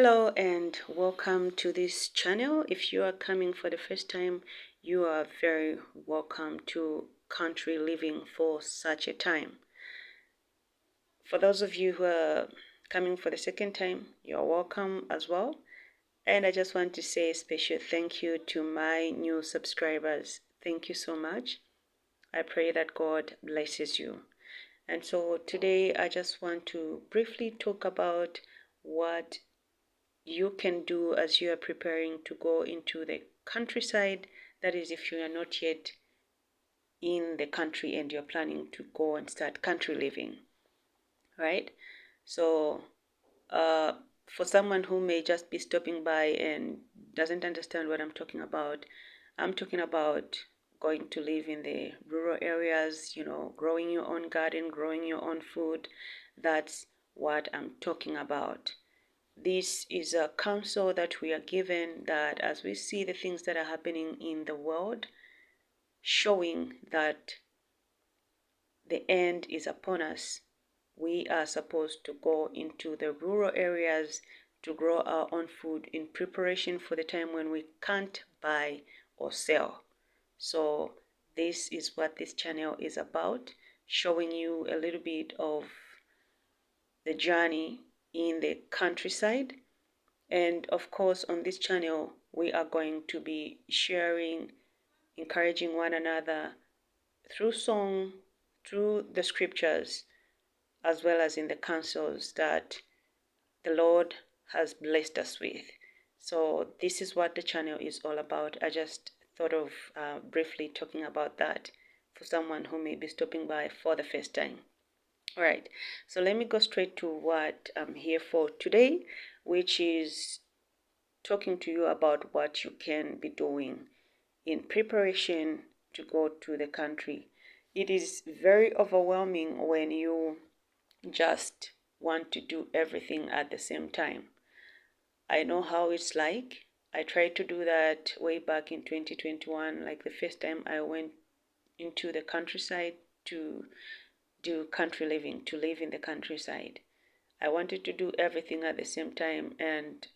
Hello and welcome to this channel. If you are coming for the first time, you are very welcome to Country Living for Such a Time. For those of you who are coming for the second time, you're welcome as well. And I just want to say a special thank you to my new subscribers. Thank you so much. I pray that God blesses you. And so today I just want to briefly talk about what you can do as you are preparing to go into the countryside. That is, if you are not yet in the country and you're planning to go and start country living, right? So, for someone who may just be stopping by and doesn't understand what I'm talking about, I'm talking about going to live in the rural areas, growing your own garden, growing your own food. That's what I'm talking about. This is a counsel that we are given, that as we see the things that are happening in the world, showing that the end is upon us, we are supposed to go into the rural areas to grow our own food in preparation for the time when we can't buy or sell. So this is what this channel is about, showing you a little bit of the journey in the countryside. And of course, on this channel, we are going to be sharing, encouraging one another through song, through the scriptures, as well as in the counsels that the Lord has blessed us with. So this is what the channel is all about. I just thought of briefly talking about that for someone who may be stopping by for the first time. All right, so let me go straight to what I'm here for today, which is talking to you about what you can be doing in preparation to go to the country. It is very overwhelming when you just want to do everything at the same time. I know how it's like. I tried to do that way back in 2021, like the first time I went into the countryside to do country living, to live in the countryside. I wanted to do everything at the same time, and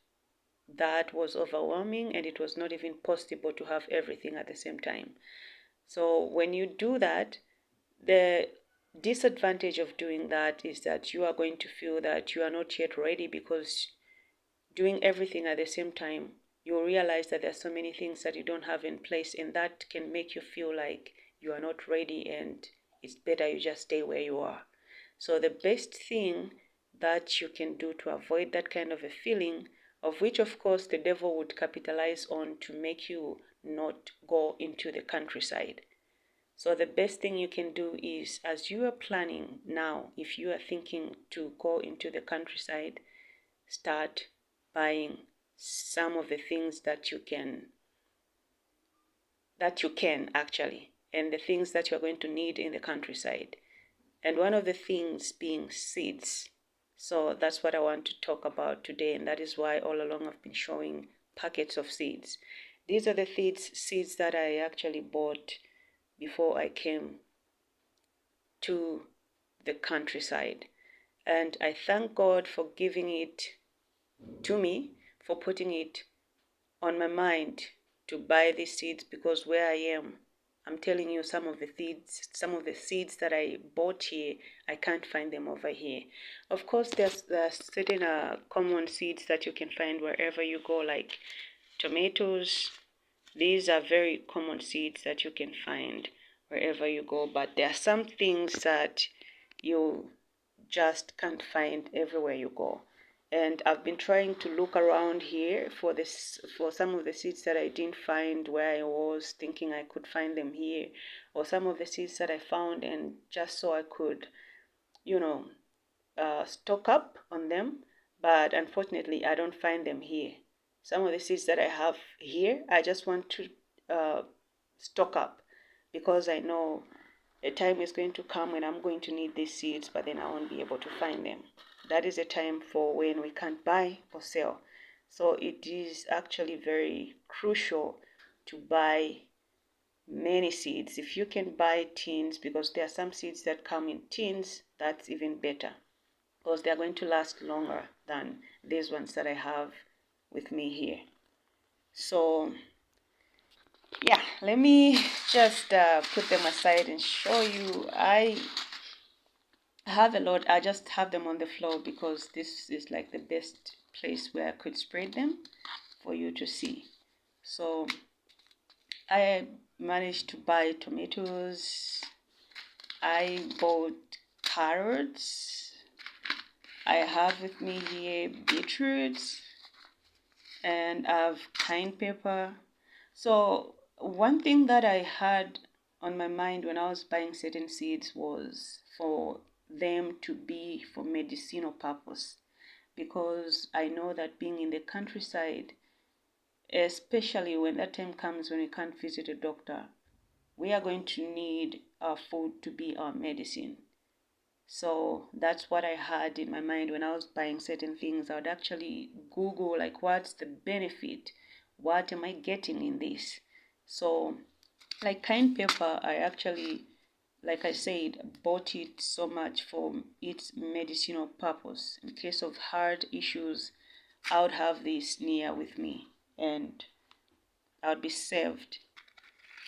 that was overwhelming, and it was not even possible to have everything at the same time. So when you do that, the disadvantage of doing that is that you are going to feel that you are not yet ready, because doing everything at the same time, you'll realize that there's so many things that you don't have in place, and that can make you feel like you are not ready, and it's better you just stay where you are. So the best thing that you can do to avoid that kind of a feeling, of which of course the devil would capitalize on to make you not go into the countryside. So the best thing you can do is, as you are planning now, if you are thinking to go into the countryside, start buying some of the things that you can actually, and the things that you're going to need in the countryside. And one of the things being seeds. So that's what I want to talk about today, and that is why all along I've been showing packets of seeds. These are the seeds that I actually bought before I came to the countryside. And I thank God for giving it to me, for putting it on my mind to buy these seeds, because where I am, I'm telling you, some of the seeds that I bought here, I can't find them over here. Of course, there's certain common seeds that you can find wherever you go, like tomatoes. These are very common seeds that you can find wherever you go, but there are some things that you just can't find everywhere you go. And I've been trying to look around here for some of the seeds that I didn't find where I was thinking I could find them here, or some of the seeds that I found, and just so I could, you know, stock up on them. But unfortunately, I don't find them here. Some of the seeds that I have here, I just want to stock up, because I know a time is going to come when I'm going to need these seeds, but then I won't be able to find them. That is a time for when we can't buy or sell. So it is actually very crucial to buy many seeds. If you can buy tins, because there are some seeds that come in tins, that's even better. because they're going to last longer than these ones that I have with me here. So yeah, let me just put them aside and show you. I have a lot. I just have them on the floor because this is like the best place where I could spread them for you to see. So I managed to buy tomatoes. I bought carrots. I have with me here beetroots, and I have cayenne pepper. So one thing that I had on my mind when I was buying certain seeds was for them to be for medicinal purpose, because I know that being in the countryside, especially when that time comes when we can't visit a doctor, we are going to need our food to be our medicine. So that's what I had in my mind when I was buying certain things. I would actually Google, like, what's the benefit? What am I getting in this? So, like cayenne pepper, I actually, like I said, bought it so much for its medicinal purpose. In case of heart issues, I would have this near with me and I would be saved.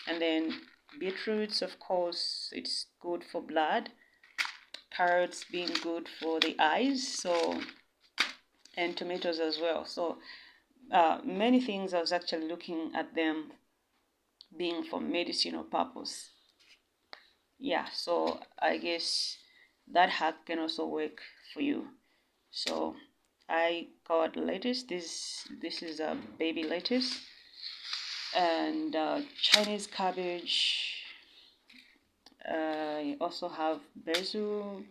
And then beetroots, of course, it's good for blood. Carrots being good for the eyes, so, and tomatoes as well. So many things I was actually looking at them being for medicinal purpose. Yeah, so I guess that hack can also work for you. So I got lettuce. This is a baby lettuce, and Chinese cabbage. I also have basil.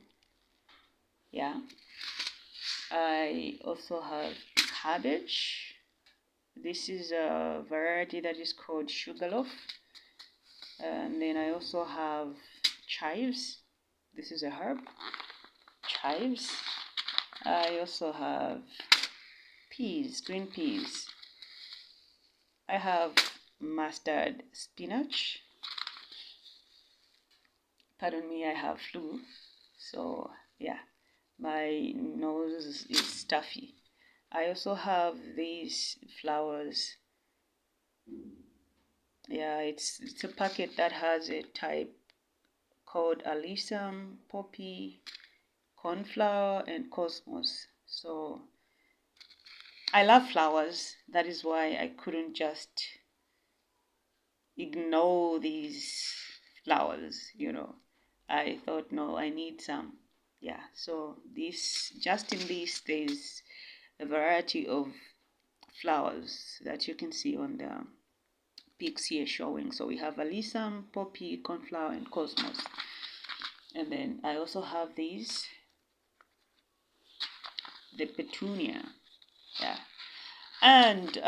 Yeah, I also have cabbage. This is a variety that is called sugarloaf. And then I also have chives. This is a herb. Chives. I also have peas, green peas. I have mustard spinach. Pardon me, I have flu. So yeah, my nose is stuffy. I also have these flowers. Yeah, it's a packet that has a type called Alyssum, poppy, cornflower, and cosmos. So I love flowers. That is why I couldn't just ignore these flowers. I thought, no, I need some. Yeah, so just in this, there's a variety of flowers that you can see on the pics here showing. So we have Alyssum, poppy, cornflower, and cosmos. And then I also have these, the petunia. Yeah. And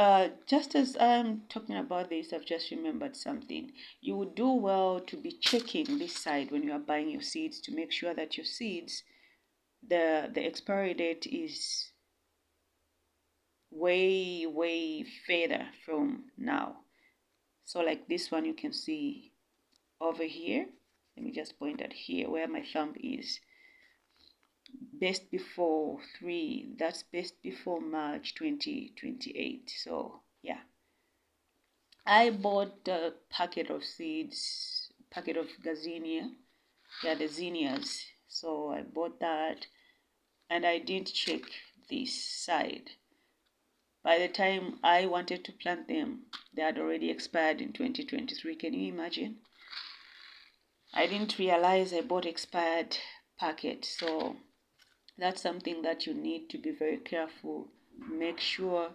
just as I'm talking about this, I've just remembered something. You would do well to be checking this side when you are buying your seeds to make sure that your seeds, the expiry date is way, way further from now. So like this one, you can see over here. Let me just point at here where my thumb is. Best before 3, that's best before March 2028. So yeah, I bought a packet of seeds, packet of gazania. Yeah, the zinnias. So I bought that and I didn't check this side. By the time I wanted to plant them, they had already expired in 2023. Can you imagine? I didn't realize I bought expired packet. So that's something that you need to be very careful. Make sure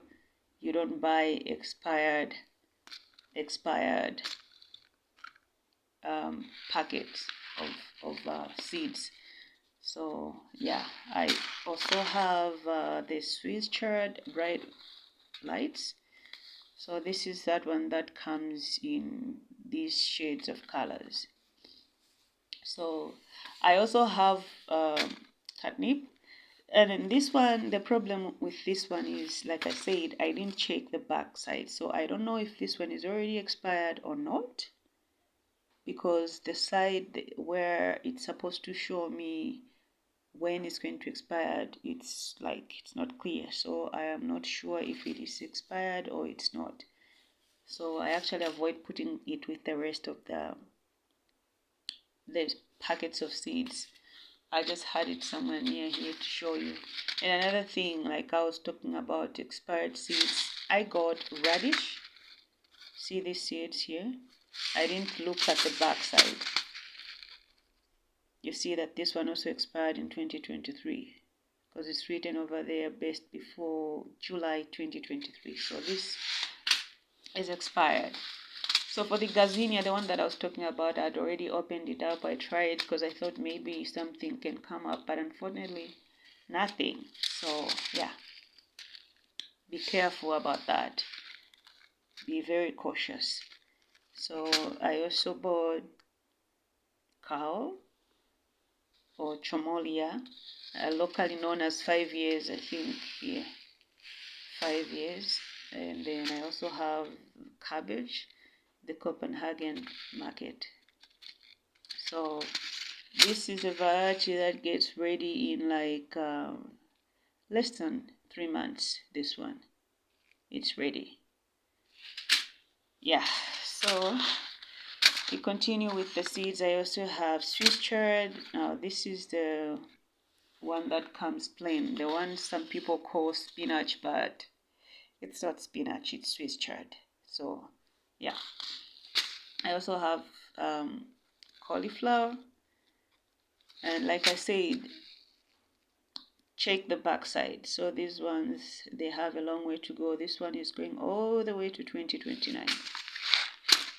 you don't buy expired packets of seeds. So yeah, I also have the Swiss chard bright lights. So this is that one that comes in these shades of colors. So I also have catnip. And in this one, the problem with this one is, like I said, I didn't check the back side. So I don't know if this one is already expired or not, because the side where it's supposed to show me when it's going to expire, it's not clear. So I am not sure if it is expired or it's not. So I actually avoid putting it with the rest of the packets of seeds. I just had it somewhere near here to show you. And another thing, like I was talking about expired seeds, I got radish. See these seeds here? I didn't look at the back side. You see that this one also expired in 2023 because it's written over there best before July 2023. So this is expired. So for the gazania, the one that I was talking about, I'd already opened it up. I tried because I thought maybe something can come up, but unfortunately, nothing. So yeah, be careful about that. Be very cautious. So I also bought cow or chomolia, locally known as 5 years, I think here, 5 years. And then I also have cabbage, the Copenhagen market. So this is a variety that gets ready in like less than 3 months. This one, it's ready. Yeah, so we continue with the seeds. I also have Swiss chard. Now this is the one that comes plain, the one some people call spinach, but it's not spinach, it's Swiss chard. So yeah, I also have cauliflower, and like I said, check the backside. So these ones, they have a long way to go. This one is going all the way to 2029.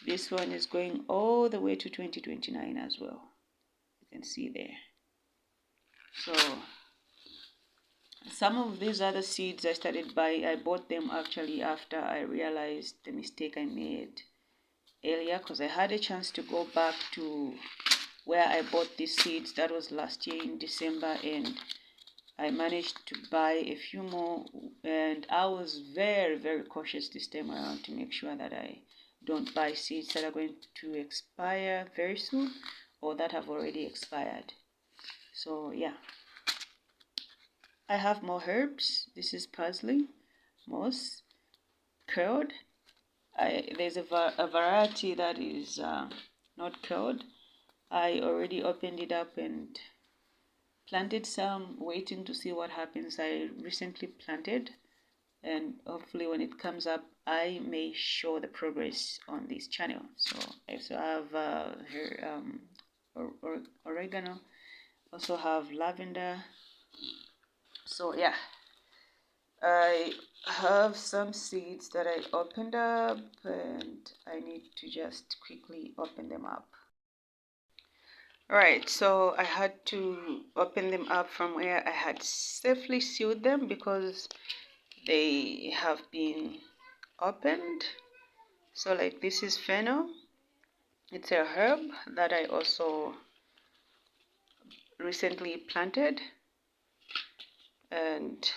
This one is going all the way to 2029 as well. You can see there. So some of these other seeds I started buying, I bought them actually after I realized the mistake I made earlier, because I had a chance to go back to where I bought these seeds. That was last year in December, and I managed to buy a few more, and I was very, very cautious this time around to make sure that I don't buy seeds that are going to expire very soon or that have already expired. So yeah, I have more herbs. This is parsley, moss, curd. There's a variety that is not curd. I already opened it up and planted some, waiting to see what happens. I recently planted, and hopefully when it comes up, I may show the progress on this channel. So I also have here oregano, also have lavender. So yeah, I have some seeds that I opened up, and I need to just quickly open them up. Alright, so I had to open them up from where I had safely sealed them because they have been opened. So like this is fennel. It's a herb that I also recently planted. And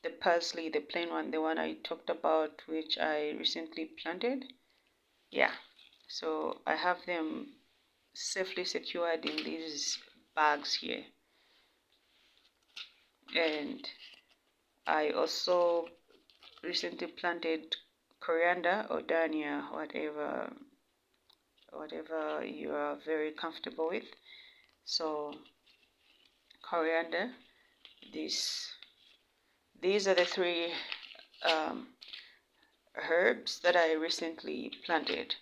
the parsley, the plain one, the one I talked about, which I recently planted. Yeah, so I have them safely secured in these bags here. And I also recently planted coriander or dania, whatever you are very comfortable with. So coriander, these are the three herbs that I recently planted: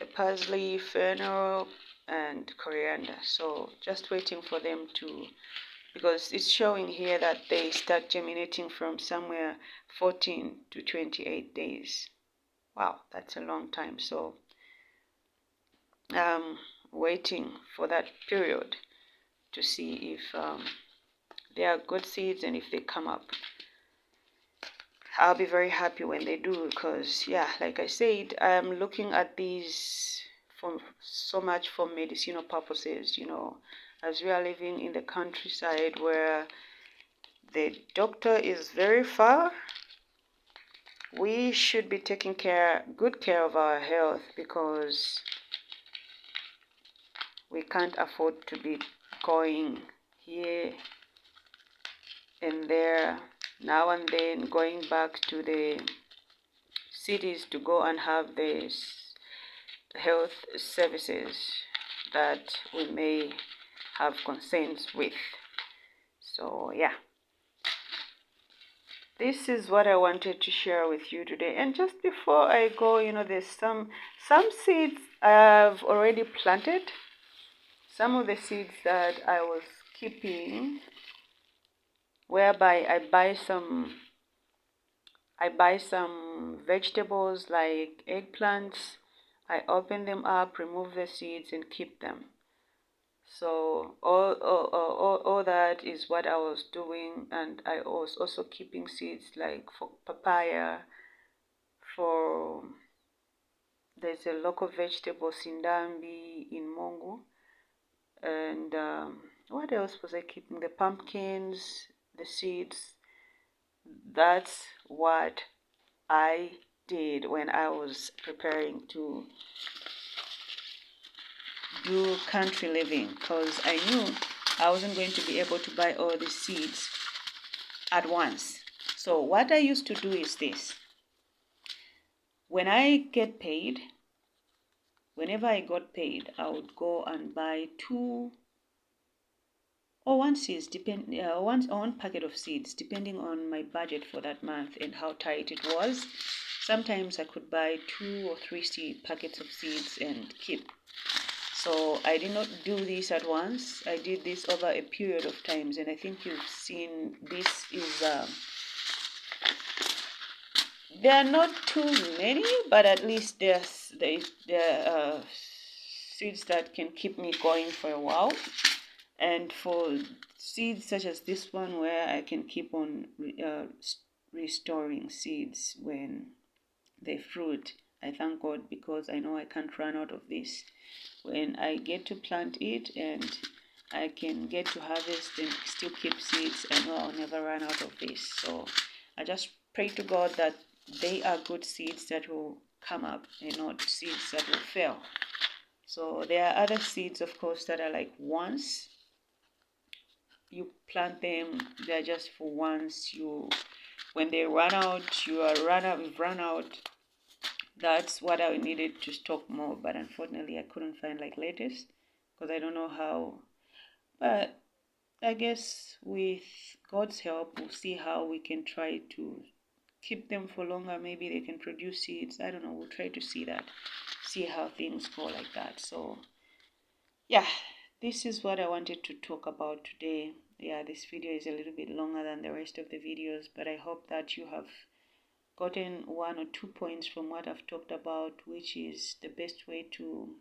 the parsley, fennel, and coriander. So just waiting for them to, because it's showing here that they start germinating from somewhere 14 to 28 days. Wow, that's a long time. So waiting for that period to see if they are good seeds, and if they come up, I'll be very happy when they do, because yeah, like I said, I'm looking at these for so much for medicinal purposes, as we are living in the countryside where the doctor is very far. We should be taking good care of our health, because we can't afford to be going here and they're now and then going back to the cities to go and have the health services that we may have concerns with. So yeah, this is what I wanted to share with you today. And just before I go, there's some seeds I've already planted. Some of the seeds that I was keeping, whereby I buy some vegetables like eggplants. I open them up, remove the seeds, and keep them. So all that is what I was doing, and I was also keeping seeds like for papaya, for there's a local vegetable sindambi in Mongu, and what else was I keeping? The pumpkins, the seeds. That's what I did when I was preparing to do country living, because I knew I wasn't going to be able to buy all the seeds at once. So what I used to do is this. When I get paid, whenever I got paid, I would go and buy 2 or 1 seeds, one packet of seeds, depending on my budget for that month and how tight it was. Sometimes I could buy 2 or 3 packets of seeds and keep. So I did not do this at once. I did this over a period of times, and I think you've seen this is there are not too many, but at least there are seeds that can keep me going for a while. And for seeds such as this one, where I can keep on restoring seeds when they fruit, I thank God, because I know I can't run out of this. When I get to plant it and I can get to harvest and still keep seeds, I know I'll never run out of this. So I just pray to God that they are good seeds that will come up and not seeds that will fail. So there are other seeds, of course, that are like once you plant them, they're just for once. When they run out, you've run out. That's what I needed to stock more, but unfortunately I couldn't find like lettuce, because I don't know how. But I guess with God's help, we'll see how we can try to keep them for longer. Maybe they can produce seeds. I don't know. We'll try to see how things go like that. So yeah, this is what I wanted to talk about today. Yeah, this video is a little bit longer than the rest of the videos, but I hope that you have gotten 1 or 2 points from what I've talked about, which is the best way to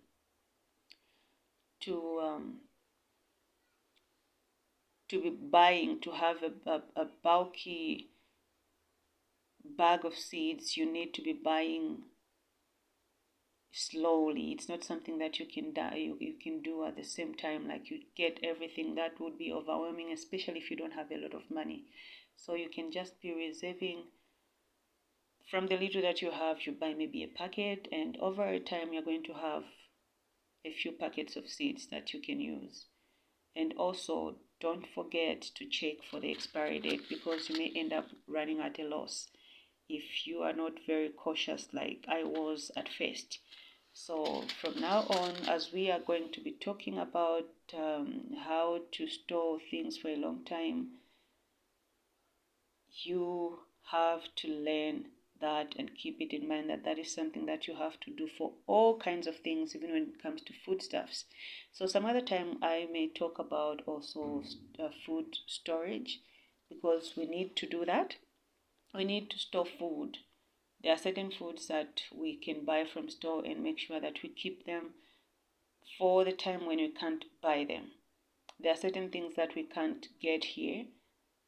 be buying, to have a bulky bag of seeds. You need to be buying slowly. It's not something that you can do at the same time, like you get everything. That would be overwhelming, especially if you don't have a lot of money. So you can just be reserving from the little that you have. You buy maybe a packet, and over a time you're going to have a few packets of seeds that you can use. And also, don't forget to check for the expiry date, because you may end up running at a loss if you are not very cautious like I was at first. So from now on, as we are going to be talking about how to store things for a long time, you have to learn that and keep it in mind that that is something that you have to do for all kinds of things, even when it comes to foodstuffs. So some other time I may talk about also food storage, because we need to do that. We need to store food. There are certain foods that we can buy from store and make sure that we keep them for the time when we can't buy them. There are certain things that we can't get here,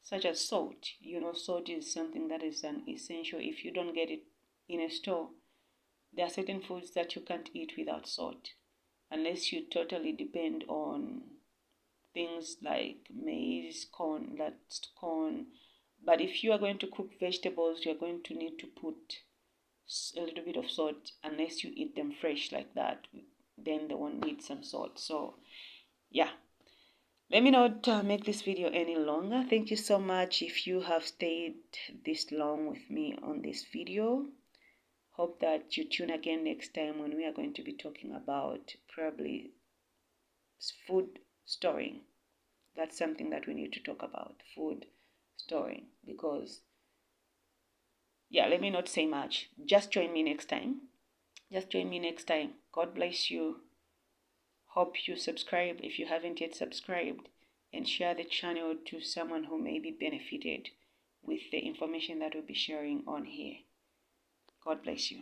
such as salt. Salt is something that is an essential. If you don't get it in a store, there are certain foods that you can't eat without salt, unless you totally depend on things like maize, corn, that's corn. But if you are going to cook vegetables, you're going to need to put a little bit of salt, unless you eat them fresh like that. Then they won't need some salt. So yeah, Let me not make this video any longer. Thank you so much if you have stayed this long with me on this video. Hope that you tune again next time when we are going to be talking about probably food storing. That's something that we need to talk about, food storing, because yeah, let me not say much. Just join me next time. God bless you. Hope you subscribe if you haven't yet subscribed, and share the channel to someone who may be benefited with the information that we'll be sharing on here. God bless you.